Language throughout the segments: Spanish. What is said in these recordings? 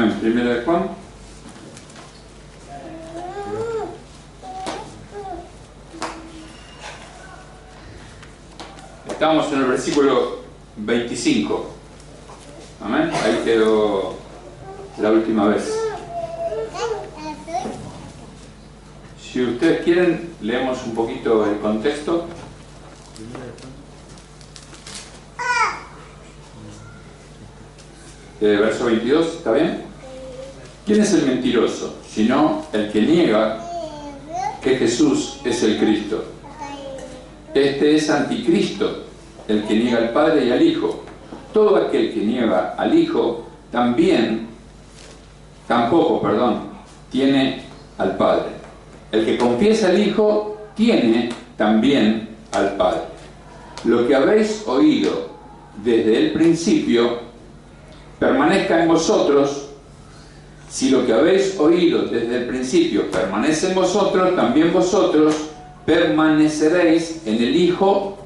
Amén. Primera de Juan. Estamos en el versículo 25. Amén. Ahí quedó la última vez. Si ustedes quieren, leemos un poquito el contexto. Verso 22, ¿está bien? ¿Quién es el mentiroso? Sino el que niega que Jesús es el Cristo. Este es anticristo, el que niega al Padre y al Hijo. Todo aquel que niega al Hijo tampoco, tiene al Padre. El que confiesa al Hijo tiene también al Padre. Lo que habéis oído desde el principio permanezca en vosotros. Si lo que habéis oído desde el principio permanece en vosotros, también vosotros permaneceréis en el Hijo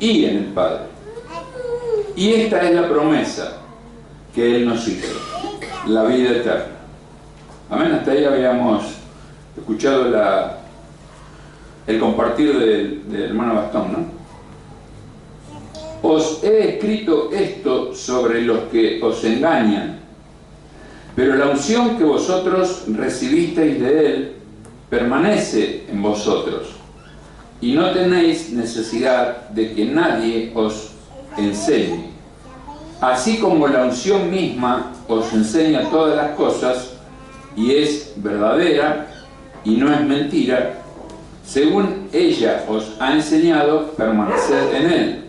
y en el Padre. Y esta es la promesa que Él nos hizo, la vida eterna. Amén. Hasta ahí habíamos escuchado el compartir del hermano Bastón, ¿no? Os he escrito esto sobre los que os engañan, pero la unción que vosotros recibisteis de Él permanece en vosotros, y no tenéis necesidad de que nadie os enseñe. Así como la unción misma os enseña todas las cosas, y es verdadera y no es mentira, según ella os ha enseñado, permaneced en Él.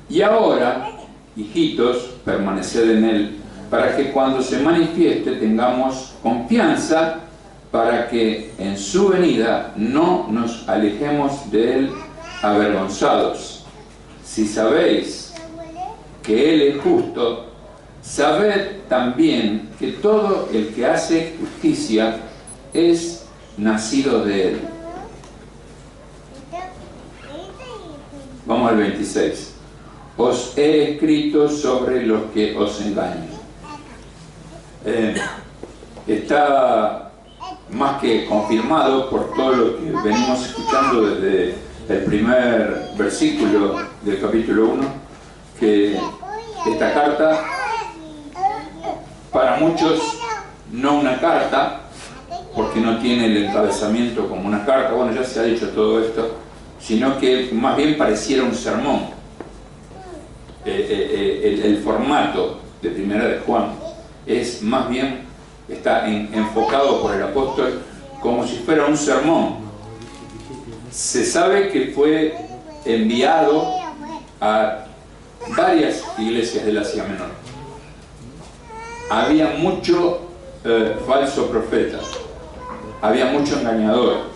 Y ahora, hijitos, permaneced en Él, para que cuando se manifieste tengamos confianza, para que en su venida no nos alejemos de Él avergonzados. Si sabéis que Él es justo, sabed también que todo el que hace justicia es nacido de Él. Vamos al 26. Os he escrito sobre los que os engañan. Está más que confirmado por todo lo que venimos escuchando desde el primer versículo del capítulo 1, que esta carta, para muchos, no una carta, porque no tiene el encabezamiento como una carta, bueno, ya se ha dicho todo esto, sino que más bien pareciera un sermón. El formato de Primera de Juan es más bien, está enfocado por el apóstol como si fuera un sermón. Se sabe que fue enviado a varias iglesias del Asia Menor. Había mucho falso profeta, había mucho engañador.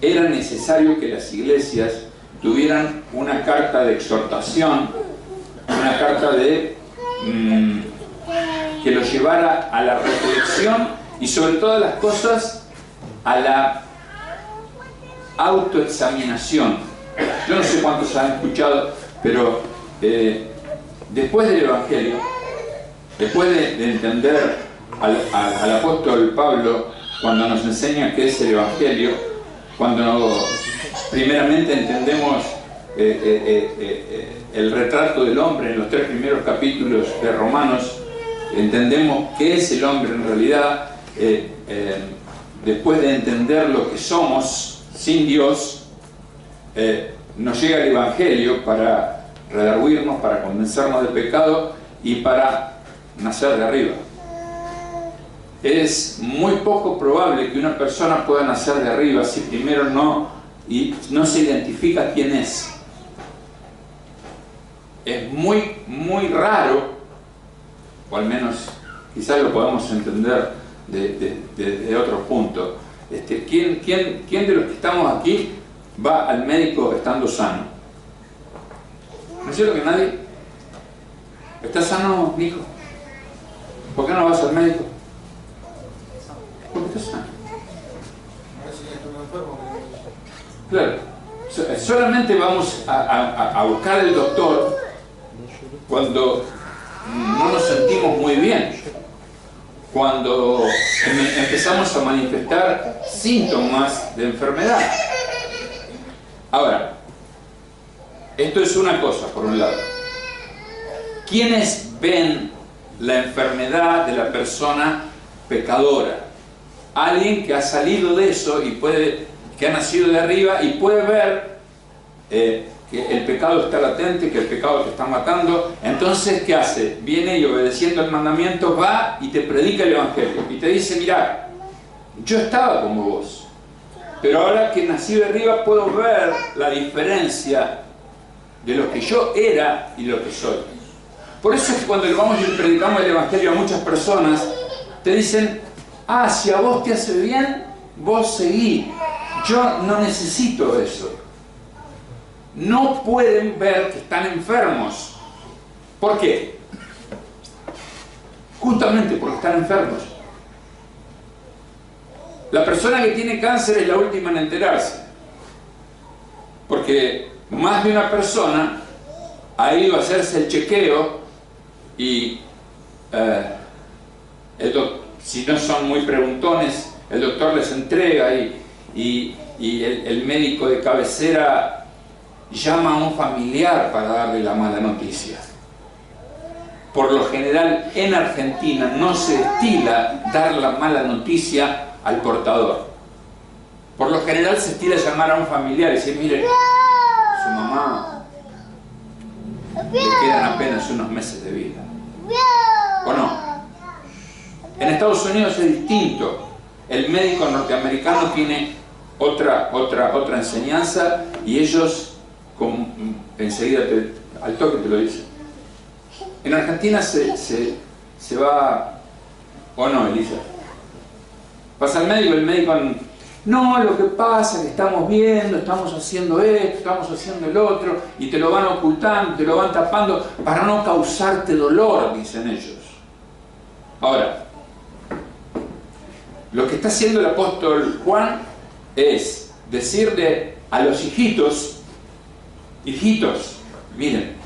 Era necesario que las iglesias tuvieran una carta de exhortación, una carta de que los llevara a la reflexión y sobre todas las cosas a la autoexaminación. Yo no sé cuántos han escuchado, pero después del Evangelio, después de entender al apóstol Pablo, cuando nos enseña qué es el Evangelio, cuando primeramente entendemos el retrato del hombre en los 3 primeros capítulos de Romanos, entendemos qué es el hombre en realidad, después de entender lo que somos sin Dios, nos llega el Evangelio para redarguirnos, para convencernos del pecado y para nacer de arriba. Es muy poco probable que una persona pueda nacer de arriba si primero no se identifica quién es. Es muy raro, o al menos quizás lo podemos entender de otro punto. ¿Quién de los que estamos aquí va al médico estando sano? ¿No es cierto que nadie? ¿Estás sano, hijo? ¿Por qué no vas al médico? Porque estás sano. Claro, solamente vamos a buscar al doctor cuando no nos sentimos muy bien. cuando empezamos a manifestar síntomas de enfermedad. Ahora, esto es una cosa, por un lado. ¿Quiénes ven la enfermedad de la persona pecadora? Alguien que ha salido de eso y que ha nacido de arriba y puede ver que el pecado está latente, que el pecado te está matando. Entonces, ¿qué hace? Viene y, obedeciendo el mandamiento, va y te predica el Evangelio y te dice: mirá, yo estaba como vos, pero ahora que nací de arriba puedo ver la diferencia de lo que yo era y lo que soy. Por eso es que cuando vamos y predicamos el Evangelio a muchas personas, te dicen: ah, si a vos te hace bien, vos seguí. Yo no necesito eso. No pueden ver que están enfermos. ¿Por qué? Justamente porque están enfermos. La persona que tiene cáncer es la última en enterarse. Porque más de una persona ha ido a hacerse el chequeo y si no son muy preguntones, el doctor les entrega y el médico de cabecera llama a un familiar para darle la mala noticia. Por lo general, en Argentina no se estila dar la mala noticia al portador. Por lo general se estila llamar a un familiar y decir: mire, su mamá le quedan apenas unos meses de vida. ¿O no? En Estados Unidos es distinto. El médico norteamericano tiene otra enseñanza y ellos enseguida al toque te lo dicen. En Argentina se va, ¿o no, Elisa? Pasa al médico, el médico: no, lo que pasa es que estamos viendo, estamos haciendo esto, estamos haciendo el otro, y te lo van ocultando, te lo van tapando para no causarte dolor, dicen ellos. Ahora, lo que está haciendo el apóstol Juan es decirle a los hijitos: hijitos, miren,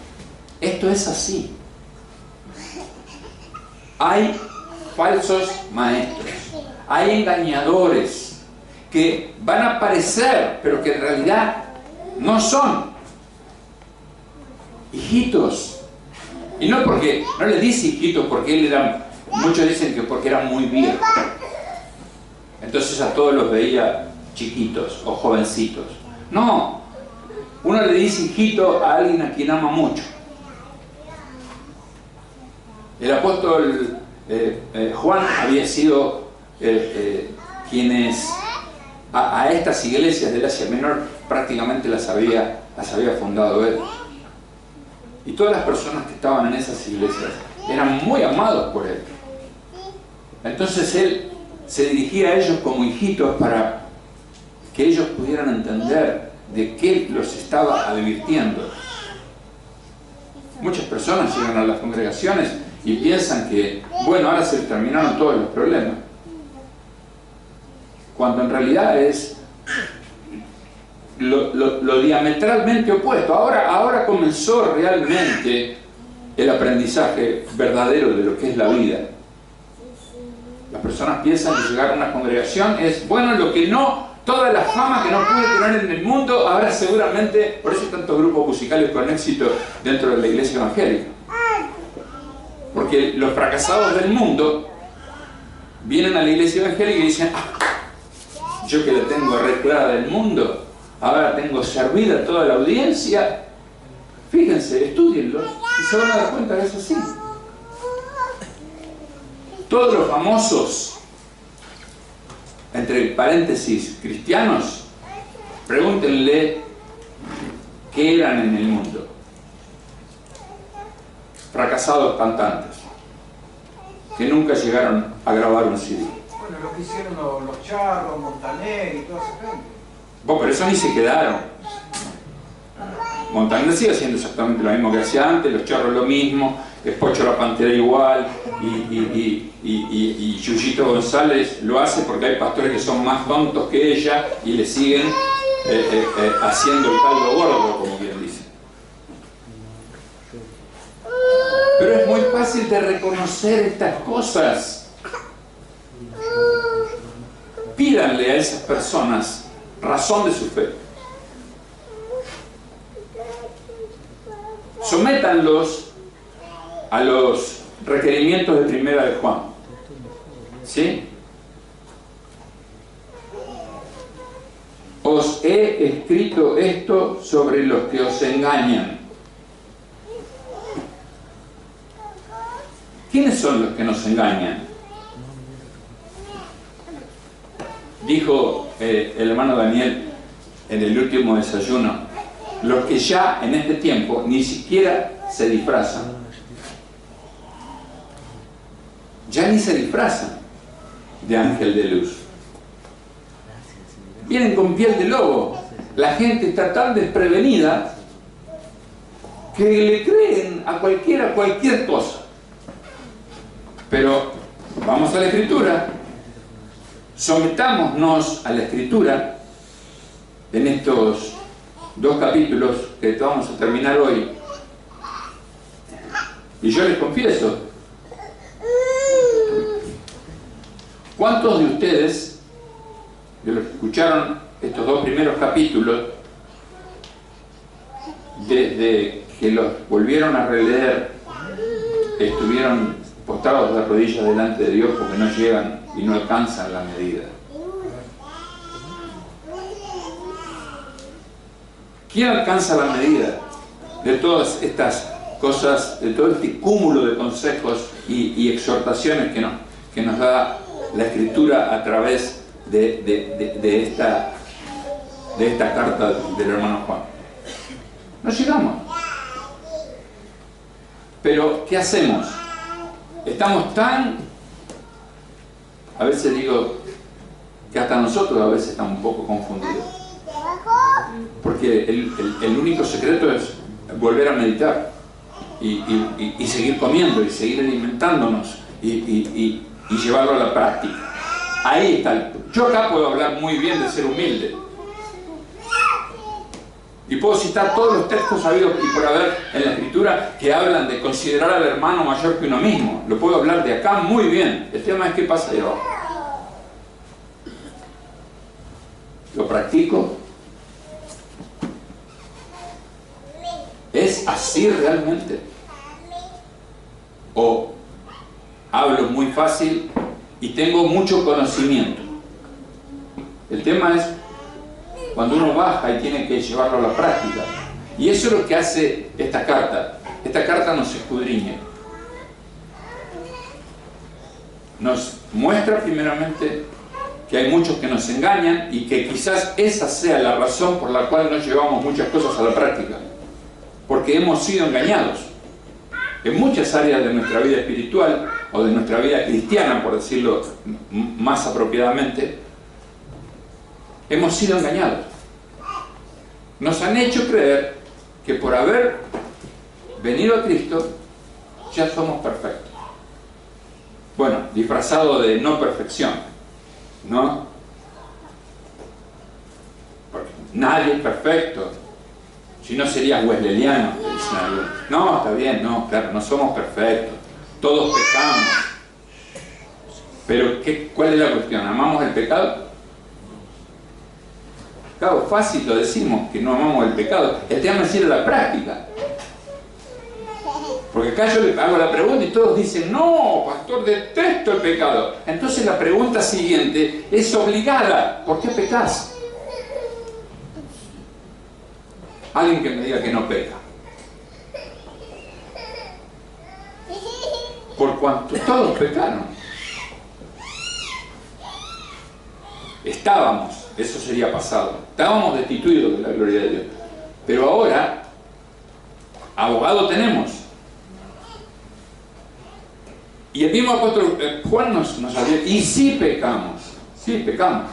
esto es así. Hay falsos maestros, hay engañadores que van a aparecer, pero que en realidad no son. Hijitos. Y no le dice hijitos porque él era, muchos dicen que porque era muy viejo. Entonces a todos los veía chiquitos o jovencitos. No, uno le dice hijito a alguien a quien ama mucho. El apóstol Juan había sido quienes a estas iglesias del Asia Menor prácticamente las había fundado él. Y todas las personas que estaban en esas iglesias eran muy amados por él. Entonces él se dirigía a ellos como hijitos para que ellos pudieran entender de qué los estaba advirtiendo. Muchas personas llegan a las congregaciones y piensan que, bueno, ahora se terminaron todos los problemas, cuando en realidad es lo diametralmente opuesto. Ahora comenzó realmente el aprendizaje verdadero de lo que es la vida. Las personas piensan que llegar a una congregación es, bueno, lo que no, toda la fama que no pude tener en el mundo, ahora seguramente, por eso hay tantos grupos musicales con éxito dentro de la iglesia evangélica. Porque los fracasados del mundo vienen a la iglesia evangélica y dicen: yo que la tengo arreglada del mundo, ahora tengo servida toda la audiencia. Fíjense, estudienlos y se van a dar cuenta que es así. Todos los famosos, entre paréntesis, cristianos, pregúntenle qué eran en el mundo. Fracasados cantantes que nunca llegaron a grabar un CD. Bueno, lo que hicieron los Charros, Montaner y toda esa gente. Bueno, pero eso ni se quedaron. Montaner sigue haciendo exactamente lo mismo que hacía antes, los Charros lo mismo, Pocho la Pantera igual, y Yuyito González lo hace porque hay pastores que son más tontos que ella y le siguen haciendo el caldo gordo, como bien dice. Pero es muy fácil de reconocer estas cosas. pídanle a esas personas razón de su fe. Sométanlos a los requerimientos de Primera de Juan. ¿Sí? Os he escrito esto sobre los que os engañan. ¿Quiénes son los que nos engañan? Dijo el hermano Daniel en el último desayuno, los que ya en este tiempo ni siquiera se disfrazan. Ya ni se disfrazan de ángel de luz. Vienen con piel de lobo. La gente está tan desprevenida que le creen a cualquiera cualquier cosa. Pero vamos a la Escritura, sometámonos a la Escritura en estos 2 capítulos que vamos a terminar hoy. Y yo les confieso, ¿cuántos de ustedes, de los que escucharon estos 2 primeros capítulos, desde que los volvieron a releer, estuvieron postrados de rodillas delante de Dios porque no llegan y no alcanzan la medida? ¿Quién alcanza la medida de todas estas cosas, de todo este cúmulo de consejos y exhortaciones que nos da la Escritura a través de esta carta del hermano Juan? No llegamos. Pero, ¿qué hacemos? Estamos tan... A veces digo que hasta nosotros a veces estamos un poco confundidos. Porque el único secreto es volver a meditar y seguir comiendo y seguir alimentándonos y llevarlo a la práctica. Ahí está. Yo acá puedo hablar muy bien de ser humilde. Y puedo citar todos los textos habidos y por haber en la Escritura que hablan de considerar al hermano mayor que uno mismo. Lo puedo hablar de acá muy bien. El tema es qué pasa ahí abajo. ¿Lo practico? ¿Es así realmente? ¿O hablo muy fácil y tengo mucho conocimiento? El tema es cuando uno baja y tiene que llevarlo a la práctica. Y eso es lo que hace esta carta. Esta carta nos escudriña. Nos muestra primeramente que hay muchos que nos engañan y que quizás esa sea la razón por la cual no llevamos muchas cosas a la práctica. Porque hemos sido engañados. En muchas áreas de nuestra vida espiritual o de nuestra vida cristiana, por decirlo más apropiadamente, hemos sido engañados. Nos han hecho creer que por haber venido a Cristo ya somos perfectos. Bueno, disfrazado de no perfección, ¿no? Porque nadie es perfecto. Si no serías wesleyano, dicen algunos. No, está bien, no, claro, no somos perfectos. Todos pecamos. Pero, ¿cuál es la cuestión? ¿Amamos el pecado? Claro, fácil lo decimos, que no amamos el pecado. El tema es ir a la práctica. Porque acá yo le hago la pregunta y todos dicen, no, pastor, detesto el pecado. Entonces la pregunta siguiente es obligada. ¿Por qué pecas? Alguien que me diga que no peca. Por cuanto todos pecaron. Estábamos, eso sería pasado, estábamos destituidos de la gloria de Dios. Pero ahora, abogado tenemos. Y el mismo apóstol Juan nos advierte, y sí pecamos. Sí, pecamos.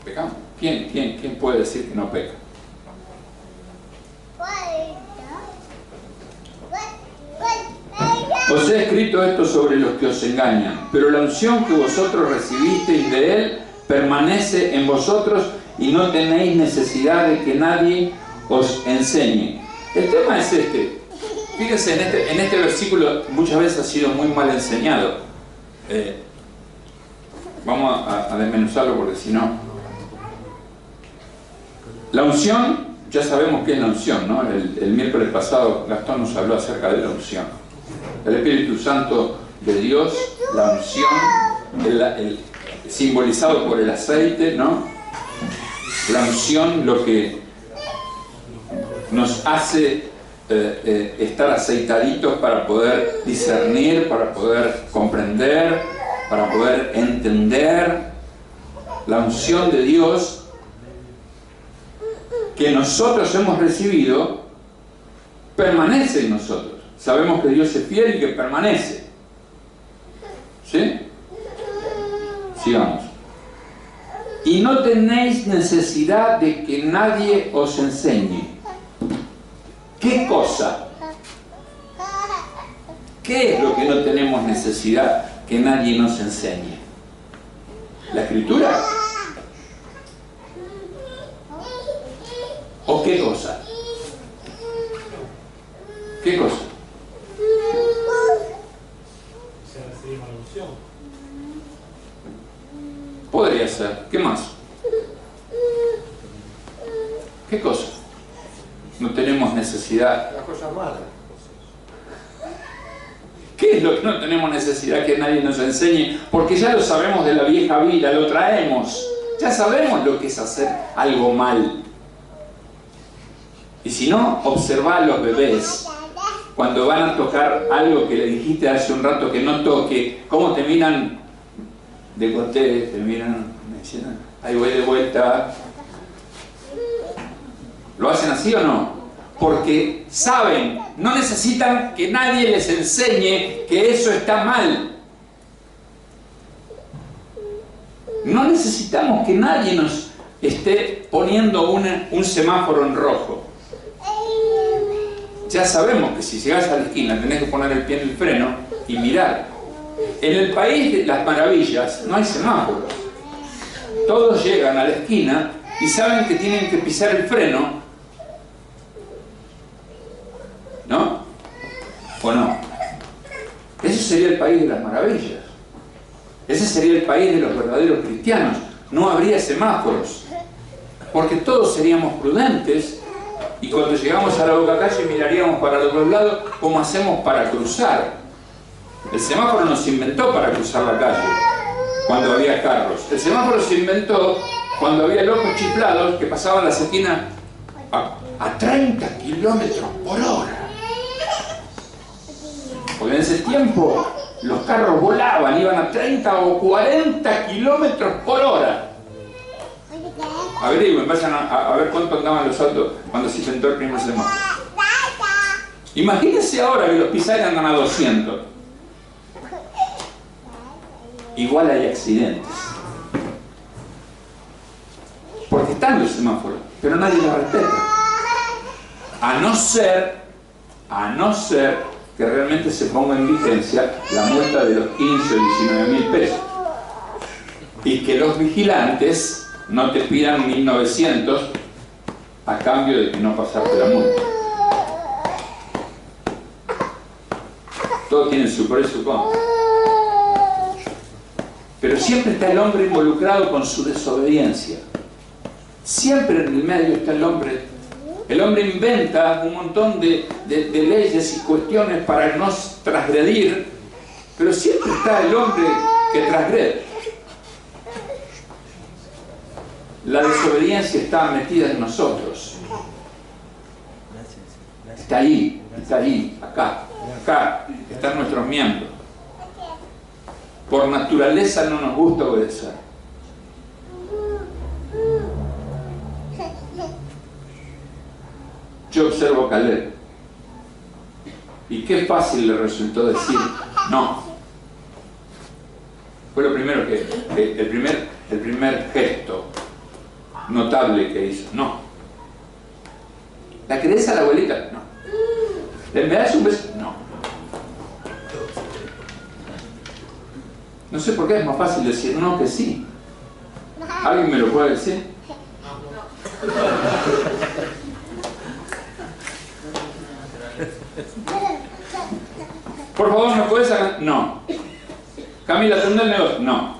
Pecamos. ¿Quién puede decir que no peca? Os he escrito esto sobre los que os engañan, pero la unción que vosotros recibisteis de Él permanece en vosotros y no tenéis necesidad de que nadie os enseñe. El tema es este. Fíjense, en este versículo muchas veces ha sido muy mal enseñado. vamos a desmenuzarlo porque si no... La unción, ya sabemos qué es la unción, ¿no? El miércoles pasado Gastón nos habló acerca de la unción. El Espíritu Santo de Dios, la unción, simbolizado por el aceite, ¿no? La unción, lo que nos hace estar aceitaditos para poder discernir, para poder comprender, para poder entender. La unción de Dios que nosotros hemos recibido permanece en nosotros. Sabemos que Dios es fiel y que permanece. ¿Sí? Sigamos. Y no tenéis necesidad de que nadie os enseñe. ¿Qué cosa? ¿Qué es lo que no tenemos necesidad que nadie nos enseñe? ¿La Escritura? ¿O qué cosa? ¿Qué cosa? Podría ser. ¿Qué más? ¿Qué cosa? No tenemos necesidad. Las cosas malas. ¿Qué es lo que no tenemos necesidad que nadie nos enseñe? Porque ya lo sabemos de la vieja vida, lo traemos. Ya sabemos lo que es hacer algo mal. Y si no, observa a los bebés. Cuando van a tocar algo que le dijiste hace un rato que no toque, ¿cómo te miran? De coté, te miran, me dicen, ahí voy de vuelta. ¿Lo hacen así o no? Porque saben, no necesitan que nadie les enseñe que eso está mal. No necesitamos que nadie nos esté poniendo un semáforo en rojo. Ya sabemos que si llegas a la esquina tenés que poner el pie en el freno y mirar. En el país de las maravillas no hay semáforos. Todos llegan a la esquina y saben que tienen que pisar el freno. ¿No? ¿O no? Ese sería el país de las maravillas. Ese sería el país de los verdaderos cristianos. No habría semáforos. Porque todos seríamos prudentes y cuando llegamos a la boca calle miraríamos para los dos lados como hacemos para cruzar. El semáforo no se inventó para cruzar la calle cuando había carros. El semáforo se inventó cuando había locos chiflados que pasaban las esquinas a 30 kilómetros por hora. Porque en ese tiempo los carros volaban, iban a 30 o 40 kilómetros por hora. Averigüen, vayan a ver cuánto andaban los autos cuando se inventó el primer semáforo. Imagínense ahora que los pisajes andan a 200. Igual hay accidentes. Porque están los semáforos, pero nadie los respeta. A no ser que realmente se ponga en vigencia la multa de los 15 o 19.000 pesos. Y que los vigilantes no te pidan 1.900 a cambio de que no pasaste la multa. Todos tienen su pro y su contra. Pero siempre está el hombre involucrado con su desobediencia. Siempre en el medio está el hombre. El hombre inventa un montón de leyes y cuestiones para no transgredir, pero siempre está el hombre que transgrede. La desobediencia está metida en nosotros. Está ahí, acá, están nuestros miembros. Por naturaleza no nos gusta obedecer. Yo observo a Caleb y qué fácil le resultó decir no. Fue lo primero el primer gesto notable que hizo. No. ¿La querés a la abuelita? No. ¿Me das un beso? No. No sé por qué es más fácil decir no que sí. ¿Alguien me lo puede decir? Por favor, ¿me puedes sacar? No. Camila, ¿atender el negocio? No.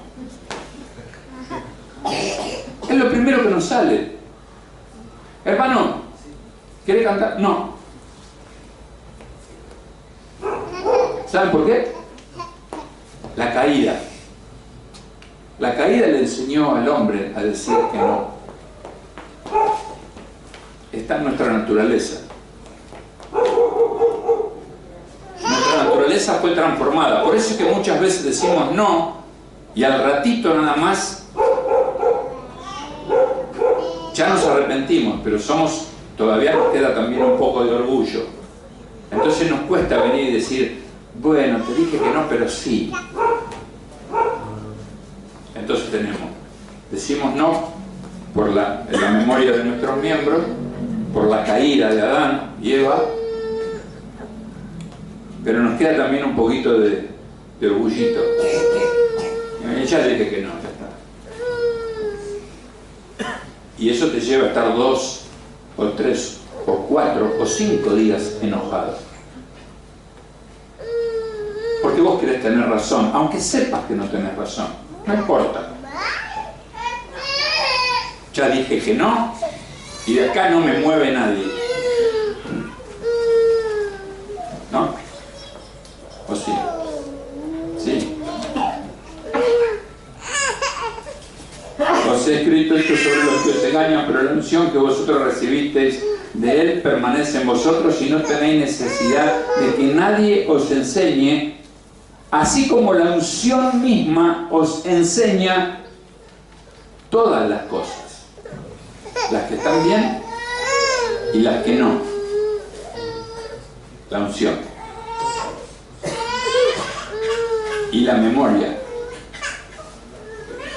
lo primero que nos sale. Hermano, ¿quiere cantar? No. ¿Saben por qué? La caída. La caída le enseñó al hombre a decir que no. Está en nuestra naturaleza. Nuestra naturaleza fue transformada. Por eso es que muchas veces decimos no y al ratito nada más ya nos arrepentimos, pero todavía nos queda también un poco de orgullo. Entonces nos cuesta venir y decir, bueno, te dije que no, pero sí. Entonces decimos no por la memoria de nuestros miembros, por la caída de Adán y Eva, pero nos queda también un poquito de orgullito. Ya dije que no, ya está. Y eso te lleva a estar 2 o 3 o 4 o 5 días enojado. Porque vos querés tener razón, aunque sepas que no tenés razón. No importa. Ya dije que no, y de acá no me mueve nadie. ¿No? ¿O sí? Sí. Os he escrito esto sobre los que os engañan, pero la unción que vosotros recibisteis de Él permanece en vosotros y no tenéis necesidad de que nadie os enseñe, así como la unción misma os enseña todas las cosas, las que están bien y las que no. La unción y la memoria.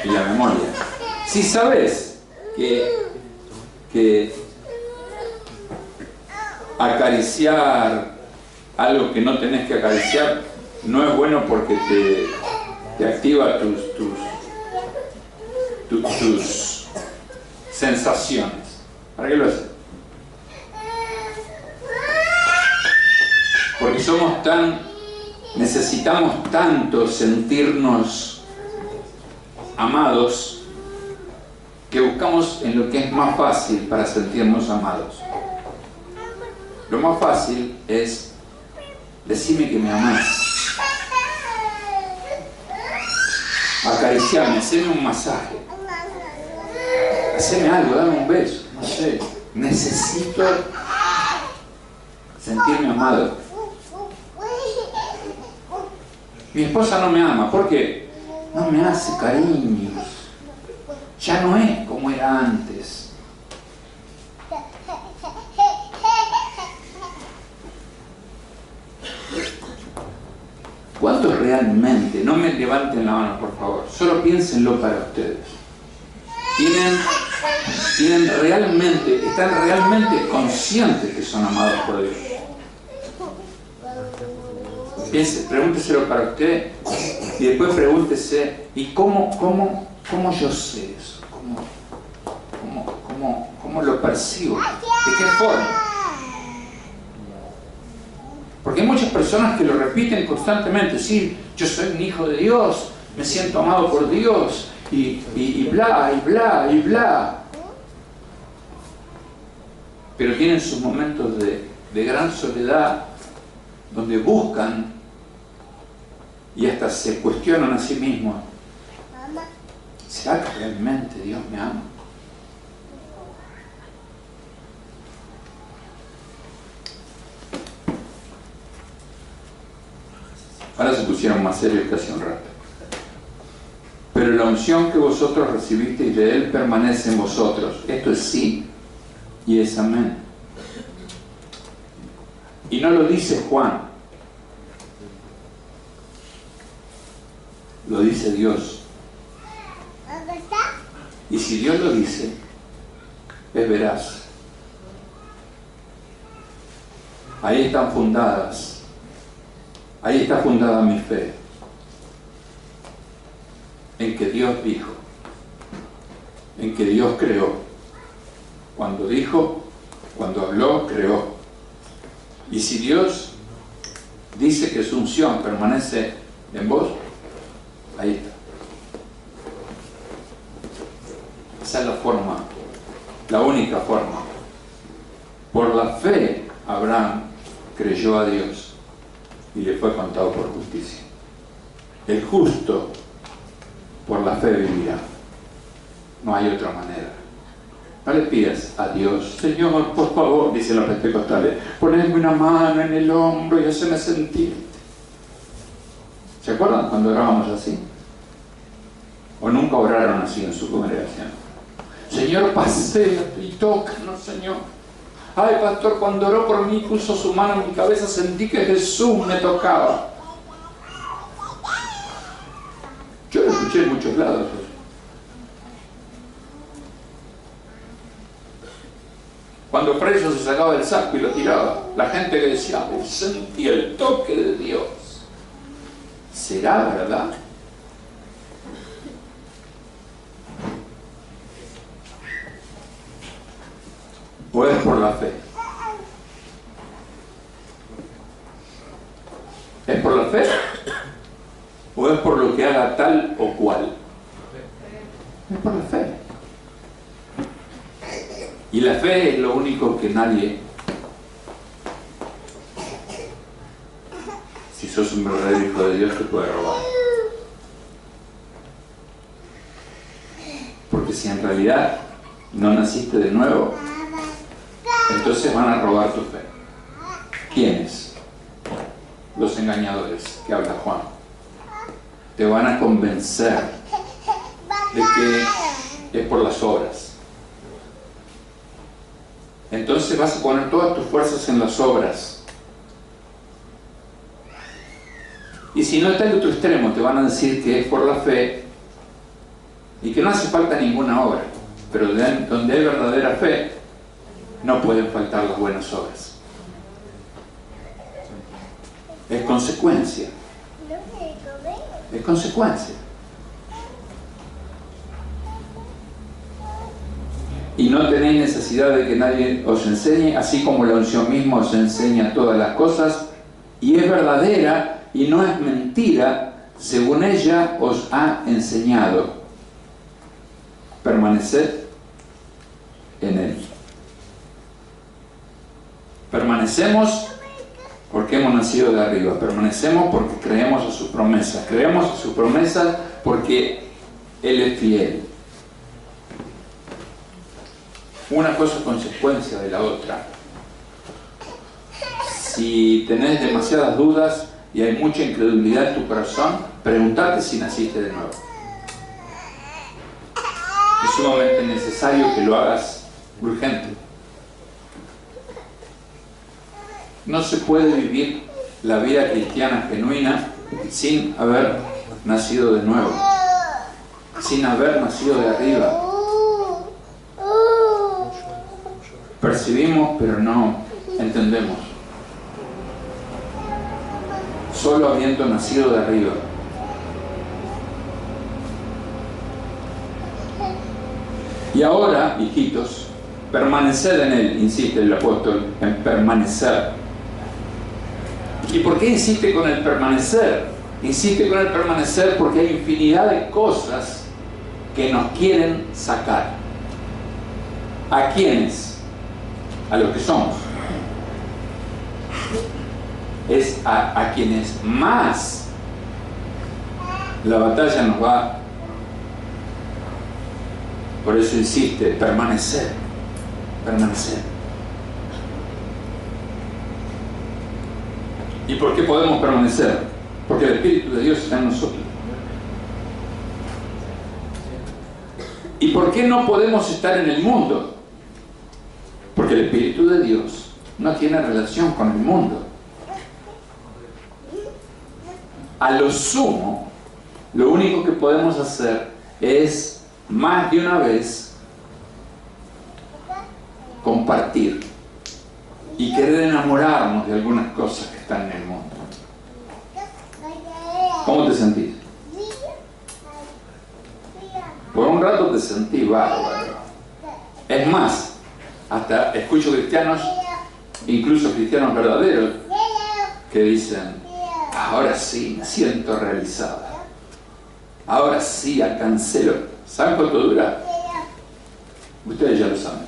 Y la memoria. Si sabes que acariciar algo que no tenés que acariciar no es bueno porque te activa tus sensaciones. ¿Para qué lo haces? Porque necesitamos tanto sentirnos amados que buscamos en lo que es más fácil para sentirnos amados. Lo más fácil es decirme que me amás, acariciarme, hacerme un masaje, hacerme algo, dame un beso, no sé. Necesito sentirme amado. Mi esposa no me ama, ¿por qué? No me hace cariños. Ya no es como era antes. ¿Cuántos realmente, no me levanten la mano por favor, solo piénsenlo para ustedes, están realmente conscientes que son amados por Dios? Pregúnteselo para usted y después pregúntese, ¿y cómo yo sé eso? ¿Cómo lo percibo? ¿De qué forma? Porque hay muchas personas que lo repiten constantemente, sí, yo soy un hijo de Dios, me siento amado por Dios, y bla, y bla, y bla. Pero tienen sus momentos de gran soledad, donde buscan y hasta se cuestionan a sí mismos, ¿será que realmente Dios me ama? Ahora se pusieron más serios que hace un rato. Pero la unción que vosotros recibisteis de Él permanece en vosotros. Esto es sí y es amén. Y no lo dice Juan, lo dice Dios. Y si Dios lo dice, es veraz. Ahí están fundadas. Ahí está fundada mi fe. En que Dios dijo. En que Dios creó. Cuando dijo, cuando habló, creó. Y si Dios dice que su unción permanece en vos, ahí está. Esa es la forma, la única forma. Por la fe, Abraham creyó a Dios y le fue contado por justicia. El justo por la fe vivirá. No hay otra manera. No le pidas a Dios, Señor, por favor, dicen los pentecostales, ponedme una mano en el hombro y haceme sentir. ¿Se acuerdan cuando orábamos así? ¿O nunca oraron así en su congregación? Señor, paséate y tócanos, Señor. Ay, pastor, cuando oró por mí, puso su mano en mi cabeza, sentí que Jesús me tocaba. Yo lo escuché en muchos lados. Cuando preso se sacaba el saco y lo tiraba, la gente que decía, sentí el toque de Dios. ¿Será verdad? ¿O es por la fe? ¿Es por la fe? ¿O es por lo que haga tal o cual? Es por la fe. Y la fe es lo único que nadie, si sos un verdadero hijo de Dios, te puede robar. Porque si en realidad no naciste de nuevo, entonces van a robar tu fe. ¿Quiénes? Los engañadores que habla Juan. Te van a convencer de que es por las obras. Entonces vas a poner todas tus fuerzas en las obras. Y si no está en el otro extremo, te van a decir que es por la fe y que no hace falta ninguna obra. Pero donde hay verdadera fe, no pueden faltar las buenas obras. Es consecuencia. Es consecuencia. Y no tenéis necesidad de que nadie os enseñe, así como la unción misma os enseña todas las cosas, y es verdadera y no es mentira, según ella os ha enseñado. Permaneced en él. Permanecemos porque hemos nacido de arriba, permanecemos porque creemos a sus promesas, creemos a sus promesas porque Él es fiel. Una cosa es consecuencia de la otra. Si tenés demasiadas dudas y hay mucha incredulidad en tu corazón, pregúntate si naciste de nuevo. Es sumamente necesario que lo hagas urgente. No se puede vivir la vida cristiana genuina sin haber nacido de nuevo, sin haber nacido de arriba. Percibimos, pero no entendemos. Solo habiendo nacido de arriba. Y ahora, hijitos, permaneced en él, insiste el apóstol, en permanecer. ¿Y por qué insiste con el permanecer? Insiste con el permanecer porque hay infinidad de cosas que nos quieren sacar. ¿A quiénes? A los que somos. Es a quienes más la batalla nos va. Por eso insiste, permanecer, permanecer. ¿Y por qué podemos permanecer? Porque el Espíritu de Dios está en nosotros. ¿Y por qué no podemos estar en el mundo? Porque el Espíritu de Dios no tiene relación con el mundo. A lo sumo, lo único que podemos hacer es, más de una vez, compartir y querer enamorarnos de algunas cosas que están en el mundo. ¿Cómo te sentís? Por un rato te sentí bárbaro. Es más, hasta escucho cristianos, incluso cristianos verdaderos, que dicen, ahora sí me siento realizada. Ahora sí alcancé lo. ¿Saben cuánto dura? Ustedes ya lo saben.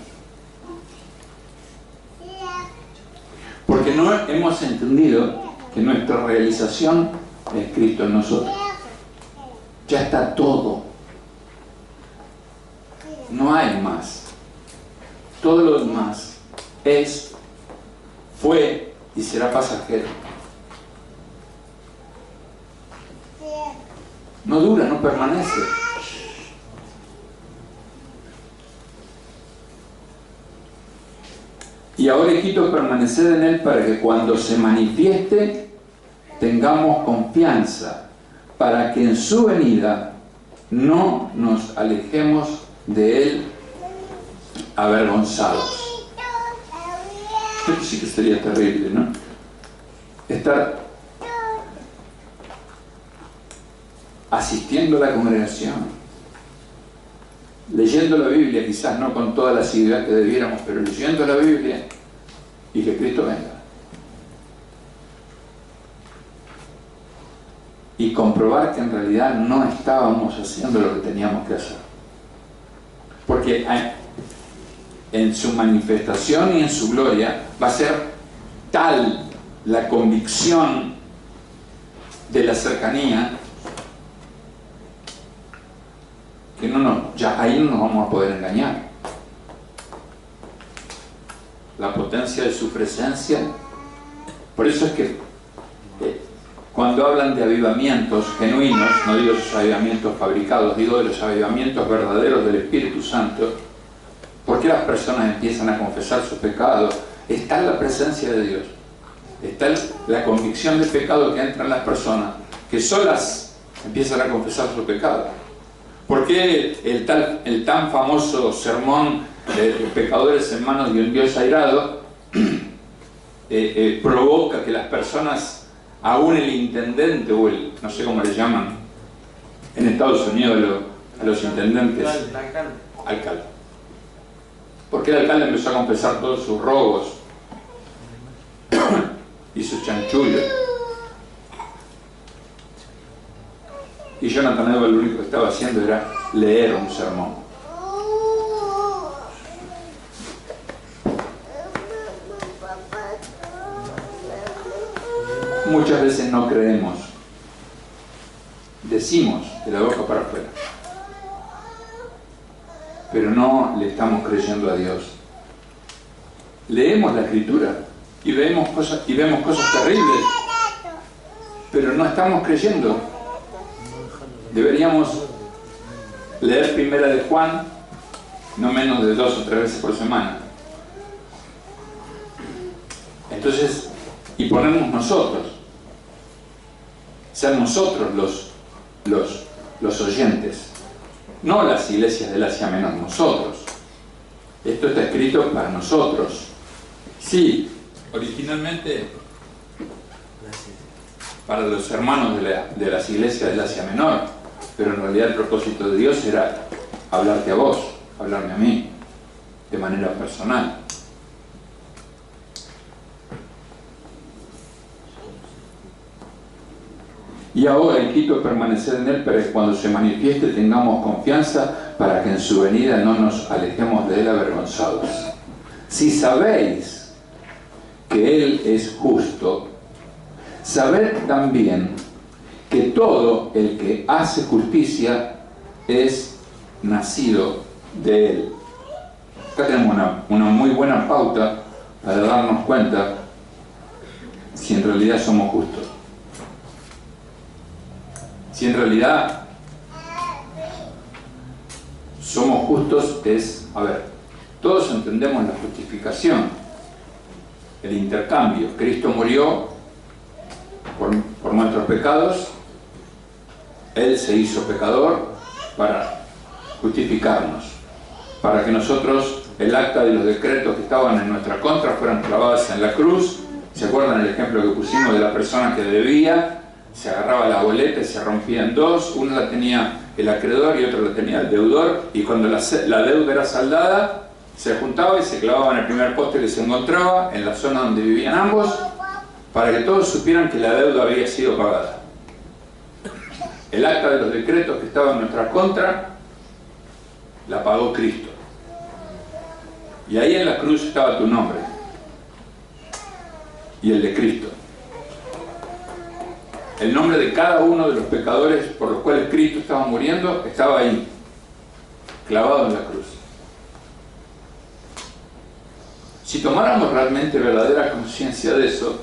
Porque no hemos entendido que nuestra realización es Cristo en nosotros. Ya está todo. No hay más. Todo lo demás es, fue y será pasajero. No dura, no permanece. Y ahora, hijitos, permaneced en Él para que cuando se manifieste tengamos confianza, para que en su venida no nos alejemos de Él avergonzados. Esto sí que sería terrible, ¿no? Estar asistiendo a la congregación, leyendo la Biblia, quizás no con toda la asiduidad que debiéramos, pero leyendo la Biblia y que Cristo venga. Y comprobar que en realidad no estábamos haciendo lo que teníamos que hacer. Porque en su manifestación y en su gloria va a ser tal la convicción de la cercanía que ya ahí no nos vamos a poder engañar. La potencia de su presencia. Por eso es que cuando hablan de avivamientos genuinos, no digo esos avivamientos fabricados, digo de los avivamientos verdaderos del Espíritu Santo, ¿por qué las personas empiezan a confesar sus pecados? Está la presencia de Dios, está la convicción de pecado que entra en las personas, que solas empiezan a confesar su pecado. ¿Por qué el tan famoso sermón de pecadores en manos de un Dios airado provoca que las personas, aún el intendente o el, no sé cómo le llaman en Estados Unidos a los intendentes, alcalde? ¿Por qué el alcalde empezó a confesar todos sus robos y sus chanchullos? Y Jonathan Edwards lo único que estaba haciendo era leer un sermón. Muchas veces no creemos, decimos de la boca para afuera, pero no le estamos creyendo a Dios. Leemos la Escritura y vemos cosas terribles, pero no estamos creyendo. Deberíamos leer Primera de Juan no menos de 2 o 3 veces por semana. Entonces, y ponernos nosotros, ser nosotros los oyentes, no las iglesias del Asia Menor, nosotros. Esto está escrito para nosotros. Sí, originalmente para los hermanos de las iglesias del Asia Menor, pero en realidad el propósito de Dios era hablarte a vos, hablarme a mí, de manera personal. Y ahora, hijitos, permaneced en Él para que cuando se manifieste tengamos confianza, para que en su venida no nos alejemos de Él avergonzados. Si sabéis que Él es justo, sabed también que todo el que hace justicia es nacido de Él. Acá tenemos una muy buena pauta para darnos cuenta si en realidad somos justos. Si en realidad somos justos es, todos entendemos la justificación, el intercambio. Cristo murió por nuestros pecados, Él se hizo pecador para justificarnos, para que nosotros, el acta de los decretos que estaban en nuestra contra fueran clavadas en la cruz. ¿Se acuerdan el ejemplo que pusimos de la persona que debía? Se agarraba la boleta y se rompía en dos, una la tenía el acreedor y otra la tenía el deudor, y cuando la deuda era saldada, se juntaba y se clavaba en el primer poste que se encontraba, en la zona donde vivían ambos, para que todos supieran que la deuda había sido pagada. El acta de los decretos que estaba en nuestra contra, la pagó Cristo. Y ahí en la cruz estaba tu nombre y el de Cristo. El nombre de cada uno de los pecadores por los cuales Cristo estaba muriendo estaba ahí, clavado en la cruz. Si tomáramos realmente verdadera conciencia de eso,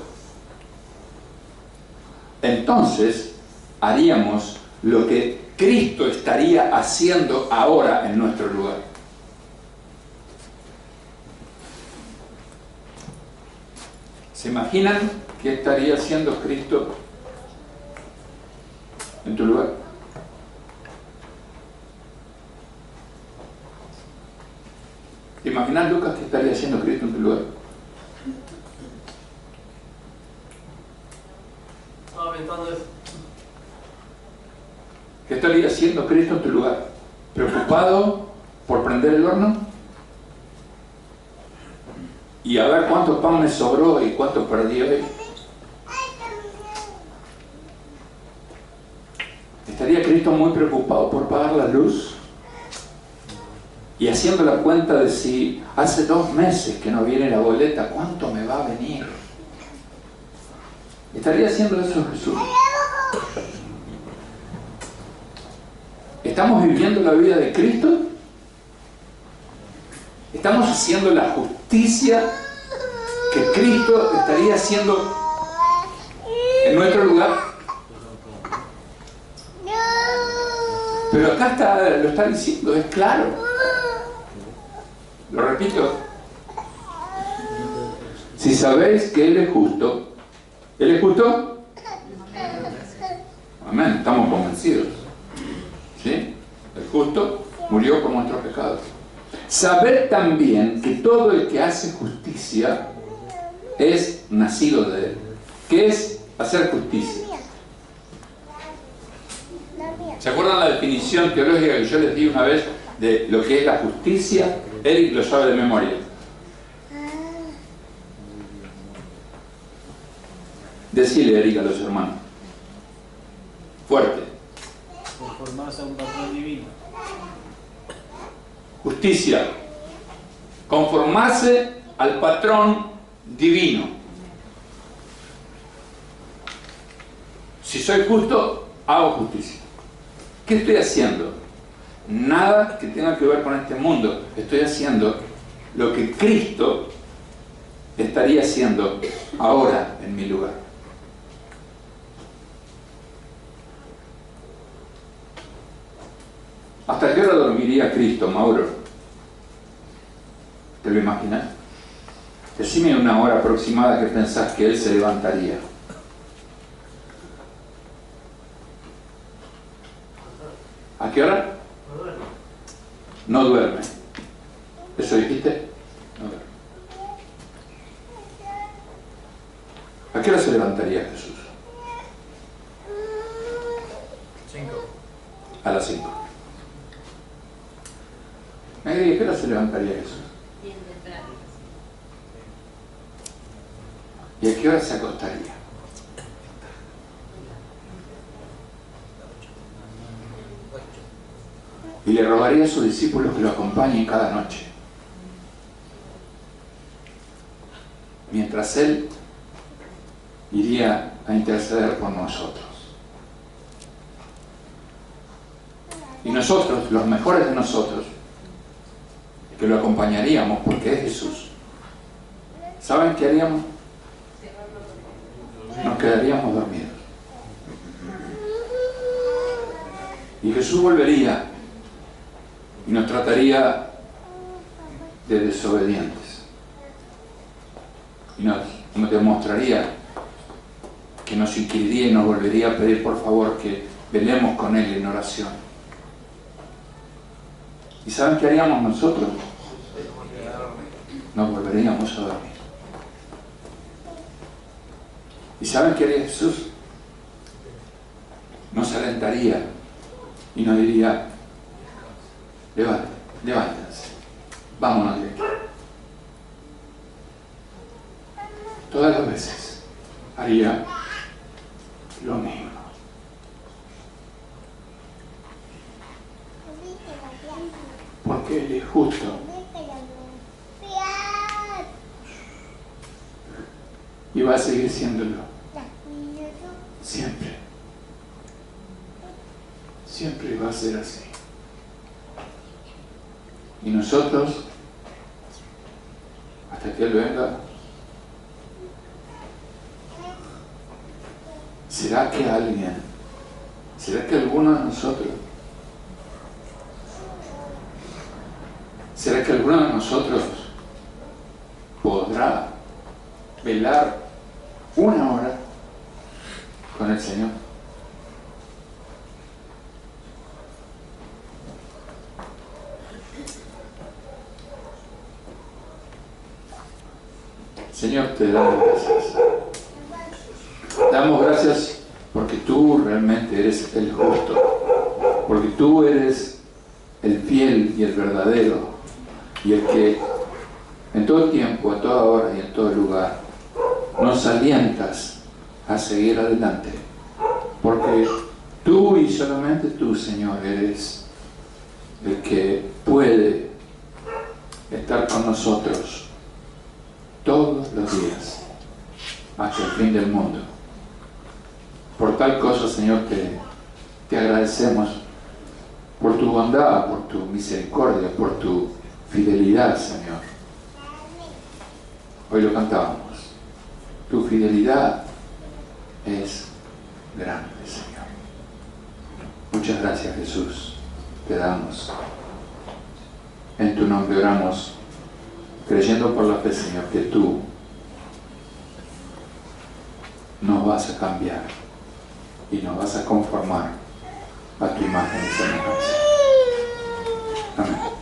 entonces haríamos lo que Cristo estaría haciendo ahora en nuestro lugar. ¿Se imaginan qué estaría haciendo Cristo en tu lugar? ¿Te imaginas, Lucas, qué estaría haciendo Cristo en tu lugar? Estaba pensando eso. ¿Qué estaría haciendo Cristo en tu lugar? ¿Preocupado por prender el horno? Y a ver cuánto pan me sobró y cuánto perdí hoy. ¿Estaría Cristo muy preocupado por pagar la luz? Y haciendo la cuenta de si hace 2 meses que no viene la boleta, ¿cuánto me va a venir? ¿Estaría haciendo eso Jesús? ¿Estamos viviendo la vida de Cristo? ¿Estamos haciendo la justicia que Cristo estaría haciendo en nuestro lugar? Pero acá lo está diciendo, es claro. Lo repito. Si sabéis que Él es justo, ¿Él es justo? Amén, estamos convencidos. ¿Sí? El justo murió por nuestros pecados. Sabed también que todo el que hace justicia es nacido de Él. ¿Qué es hacer justicia? ¿Se acuerdan la definición teológica que yo les di una vez de lo que es la justicia? Eric lo sabe de memoria. Decile, Eric, a los hermanos. Fuerte. Conformarse a un patrón divino. Justicia. Conformarse al patrón divino. Si soy justo, hago justicia. ¿Qué estoy haciendo? Nada que tenga que ver con este mundo. Estoy haciendo lo que Cristo estaría haciendo ahora en mi lugar. ¿Hasta qué hora dormiría Cristo, Mauro? ¿Te lo imaginas? Decime una hora aproximada que pensás que Él se levantaría. ¿A qué hora? No duerme. ¿Eso dijiste? No duerme. ¿A qué hora se levantaría Jesús? 5. A las 5. ¿A qué hora se levantaría Jesús? Bien temprano. ¿Y a qué hora se acostaría? Y le rogaría a sus discípulos que lo acompañen cada noche. Mientras Él iría a interceder por nosotros. Y nosotros, los mejores de nosotros, que lo acompañaríamos porque es Jesús, ¿saben qué haríamos? Nos quedaríamos dormidos. Y Jesús volvería y nos trataría de desobedientes. Y nos demostraría que nos inquiriría y nos volvería a pedir por favor que velemos con Él en oración. ¿Y saben qué haríamos nosotros? Nos volveríamos a dormir. ¿Y saben qué haría Jesús? Nos alentaría y nos diría: levántense, vámonos de aquí. Todas las veces haría lo mismo. Porque Él es justo va a seguir siéndolo. Siempre. Siempre va a ser así. Y nosotros, hasta que Él venga, ¿será que alguien, será que alguno de nosotros, será que alguno de nosotros podrá velar 1 hora con el Señor? Señor, te damos gracias. Damos gracias porque tú realmente eres el justo, porque tú eres el fiel y el verdadero, y el que en todo tiempo, a toda hora y en todo lugar nos alientas a seguir adelante, porque tú y solamente tú, Señor, eres el que puede estar con nosotros todos los días hasta el fin del mundo. Por tal cosa, Señor, te agradecemos por tu bondad, por tu misericordia, por tu fidelidad, Señor. Hoy lo cantábamos. Tu fidelidad es grande, Señor. Muchas gracias, Jesús. Te damos. En tu nombre oramos, creyendo por la fe, Señor, que tú nos vas a cambiar y nos vas a conformar a tu imagen y semejanza. Amén.